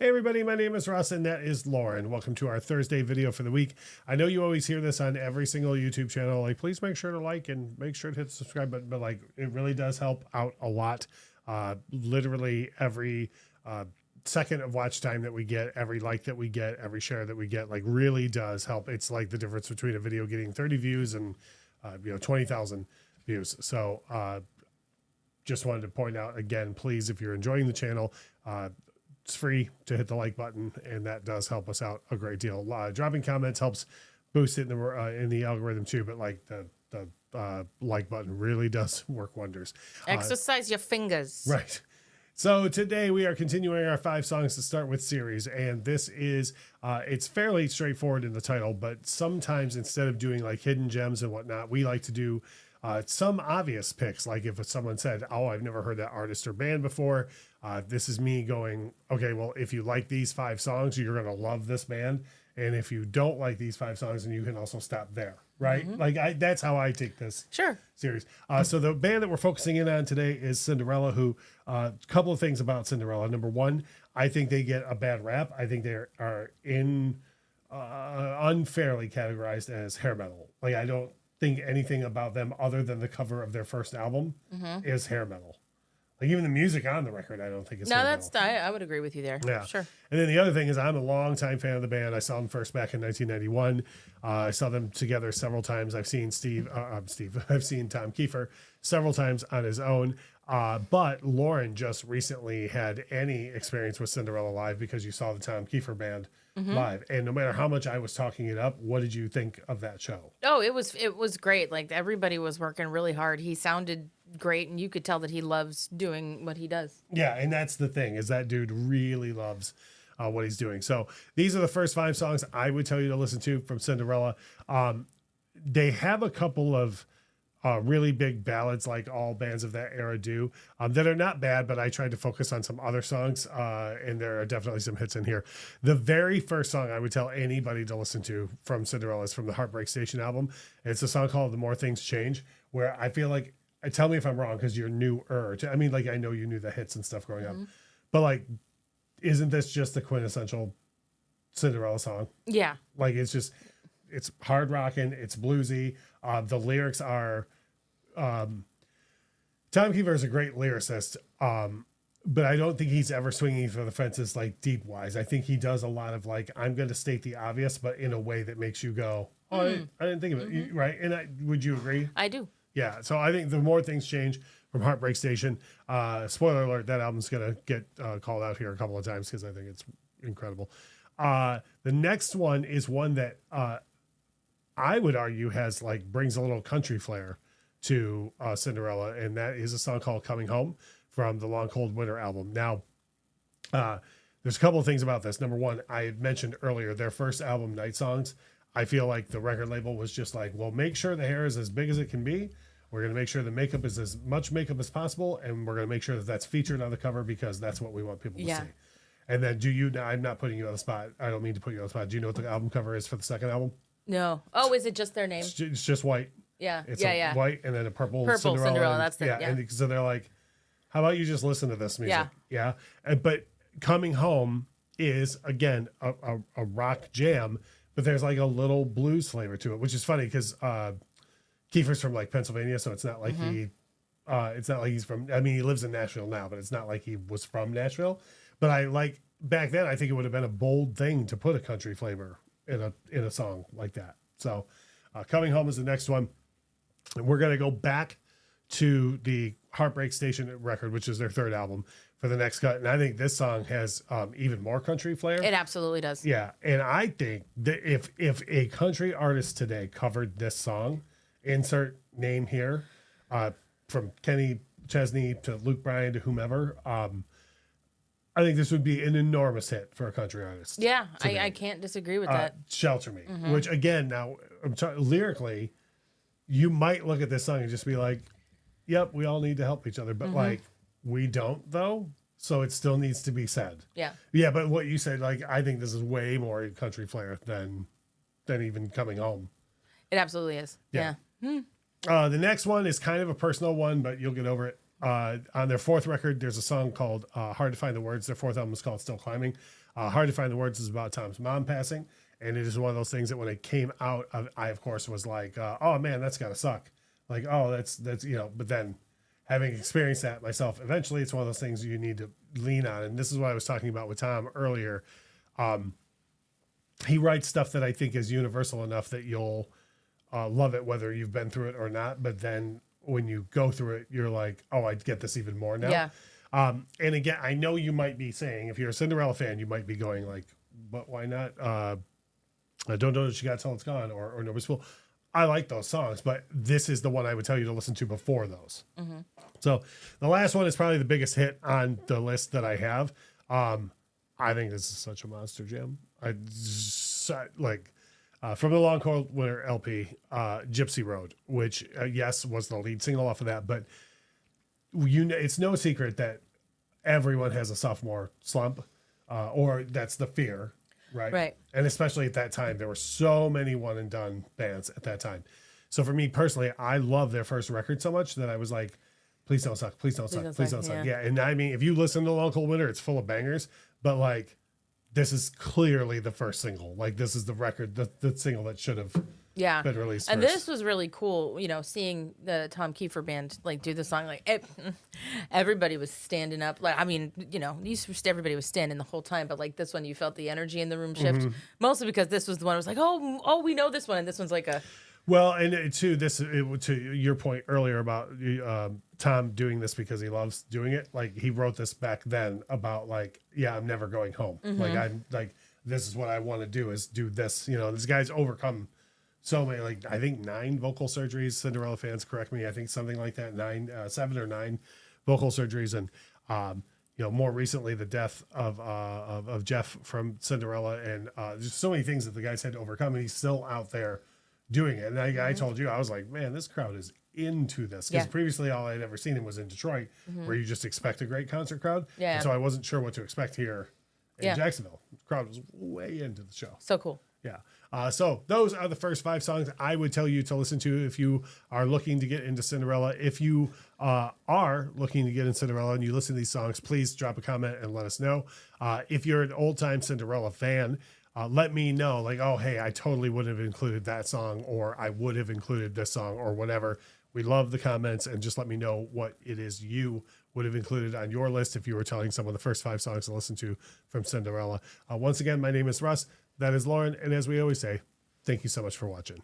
Hey everybody, my name is Russ and that is Lauren. Welcome to our Thursday video for the week. I know you always hear this on every single YouTube channel. Like, please make sure to like and make sure to hit the subscribe button. But like, it really does help out a lot. Literally every second of watch time that we get, every like that we get, every share that we get, like really does help. It's like the difference between a video getting 30 views and 20,000 views. So just wanted to point out again, please, if you're enjoying the channel, it's free to hit the like button, and that does help us out a great deal. Dropping comments helps boost it in the algorithm too, but like the like button really does work wonders. Exercise your fingers. Right. So today we are continuing our 5 songs to start with series, and this is it's fairly straightforward in the title, but sometimes instead of doing like hidden gems and whatnot, we like to do some obvious picks. Like if someone said, "Oh, I've never heard that artist or band before," this is me going, "Okay, well, if you like these 5 songs, you're gonna love this band, and if you don't like these 5 songs, then you can also stop there." Right? Mm-hmm. Like that's how I take this series. So the band that we're focusing in on today is Cinderella. Who a couple of things about Cinderella. Number one, I think they get a bad rap. I think they are unfairly categorized as hair metal. Like I don't think anything about them other than the cover of their first album is hair metal. Like even the music on the record, I don't think it's hair metal. I would agree with you there. Yeah, sure. And then the other thing is, I'm a longtime fan of the band. I saw them first back in 1991. I saw them together several times. I've seen I've seen Tom Keifer several times on his own. But Lauren just recently had any experience with Cinderella live because you saw the Tom Keifer band live. And no matter how much I was talking it up, what did you think of that show? Oh, it was great. Like everybody was working really hard. He sounded great, and you could tell that he loves doing what he does. Yeah, and that's the thing, is that dude really loves what he's doing. So these are the first 5 songs I would tell you to listen to from Cinderella. They have a couple of really big ballads, like all bands of that era do, that are not bad, but I tried to focus on some other songs, and there are definitely some hits in here. The very first song I would tell anybody to listen to from Cinderella is from the Heartbreak Station album. It's a song called The More Things Change, where I feel like, tell me if I'm wrong, because you're newer. I mean, like, I know you knew the hits and stuff growing up, but like, isn't this just the quintessential Cinderella song? Yeah. Like, it's hard rocking, it's bluesy. The lyrics are, Tom Keifer is a great lyricist, but I don't think he's ever swinging for the fences like deep wise. I think he does a lot of like, I'm going to state the obvious, but in a way that makes you go, "Oh, I didn't think of it." Right? And would you agree? I do. Yeah, so I think The More Things Change from Heartbreak Station. Spoiler alert, that album's going to get called out here a couple of times because I think it's incredible. The next one is one that I would argue brings a little country flair to Cinderella, and that is a song called Coming Home from the Long Cold Winter album. Now, there's a couple of things about this. Number one, I had mentioned earlier, their first album, Night Songs, I feel like the record label was just like, well, make sure the hair is as big as it can be. We're going to make sure the makeup is as much makeup as possible, and we're going to make sure that that's featured on the cover because that's what we want people to see. And then I'm not putting you on the spot. I don't mean to put you on the spot. Do you know what the album cover is for the second album? No. Oh, is it just their name? It's just white. Yeah. It's white and then a purple Cinderella. That's And so they're like, how about you just listen to this music? Yeah. But Coming Home is, again, a rock jam, but there's like a little blues flavor to it, which is funny because Keifer's from like Pennsylvania, so it's not like he's from, I mean, he lives in Nashville now, but it's not like he was from Nashville. But I like, back then, I think it would have been a bold thing to put a country flavor in a song like that. So Coming Home is the next one. And we're going to go back to the Heartbreak Station record, which is their third album, for the next cut. And I think this song has even more country flair. It absolutely does. Yeah. And I think that if a country artist today covered this song, insert name here, from Kenny Chesney to Luke Bryan to whomever, I think this would be an enormous hit for a country artist. Yeah, I can't disagree with that. Shelter Me, which again, now lyrically, you might look at this song and just be like, yep, we all need to help each other. But like, we don't though. So it still needs to be said. Yeah. Yeah. But what you said, like, I think this is way more country flair than even Coming Home. It absolutely is. Yeah. The next one is kind of a personal one, but you'll get over it. on their fourth record, there's a song called Hard to Find the Words. Their fourth album is called Still Climbing. Hard to Find the Words is about Tom's mom passing. And it is one of those things that when it came out, I of course was like, oh man, that's gotta suck. Like, oh, that's, but then having experienced that myself, eventually it's one of those things you need to lean on. And this is what I was talking about with Tom earlier. He writes stuff that I think is universal enough that you'll love it, whether you've been through it or not. But then when you go through it, you're like, oh, I get this even more now. Yeah. And again, I know you might be saying, if you're a Cinderella fan, you might be going like, but why not? I don't know that she got till it's gone or Nobody's Fool. I like those songs, but this is the one I would tell you to listen to before those. Mm-hmm. So the last one is probably the biggest hit on the list that I have. I think this is such a monster jam. From the Long Cold Winter LP, Gypsy Road, which yes was the lead single off of that, but it's no secret that everyone has a sophomore slump, or that's the fear. Right. And especially at that time, there were so many one and done bands at that time. So for me personally, I love their first record so much that I was like, please don't suck. Please don't suck. Please don't suck. Yeah. And I mean, if you listen to Long Cold Winter, it's full of bangers, but like, this is clearly the first single. Like this is the record, the single that should have been released and first. This was really cool, seeing the Tom Keifer band like do the song. Like everybody was standing up. Like, I mean, everybody was standing the whole time, but like this one, you felt the energy in the room shift. Mm-hmm. Mostly because this was the one I was like, oh, we know this one, and this one's like a. Well, and to your point earlier about Tom doing this because he loves doing it. Like he wrote this back then about like, yeah, I'm never going home. Mm-hmm. Like I'm like, this is what I want to do is do this. This guy's overcome so many, like I think 9 vocal surgeries. Cinderella fans, correct me. I think something like that. 7 or 9 vocal surgeries, and more recently the death of Jeff from Cinderella, and just so many things that the guy's had to overcome, and he's still out there doing it. And I told you, I was like, man, this crowd is into this, because previously all I'd ever seen him was in Detroit, where you just expect a great concert crowd. Yeah. And so I wasn't sure what to expect here in Jacksonville. The crowd was way into the show. So cool. Yeah. So those are the first 5 songs I would tell you to listen to if you are looking to get into Cinderella. If you are looking to get into Cinderella and you listen to these songs, please drop a comment and let us know. If you're an old-time Cinderella fan, let me know, like, oh, hey, I totally would have included that song, or I would have included this song, or whatever. We love the comments, and just let me know what it is you would have included on your list if you were telling someone the first 5 songs to listen to from Cinderella. Once again, my name is Russ. That is Lauren. And as we always say, thank you so much for watching.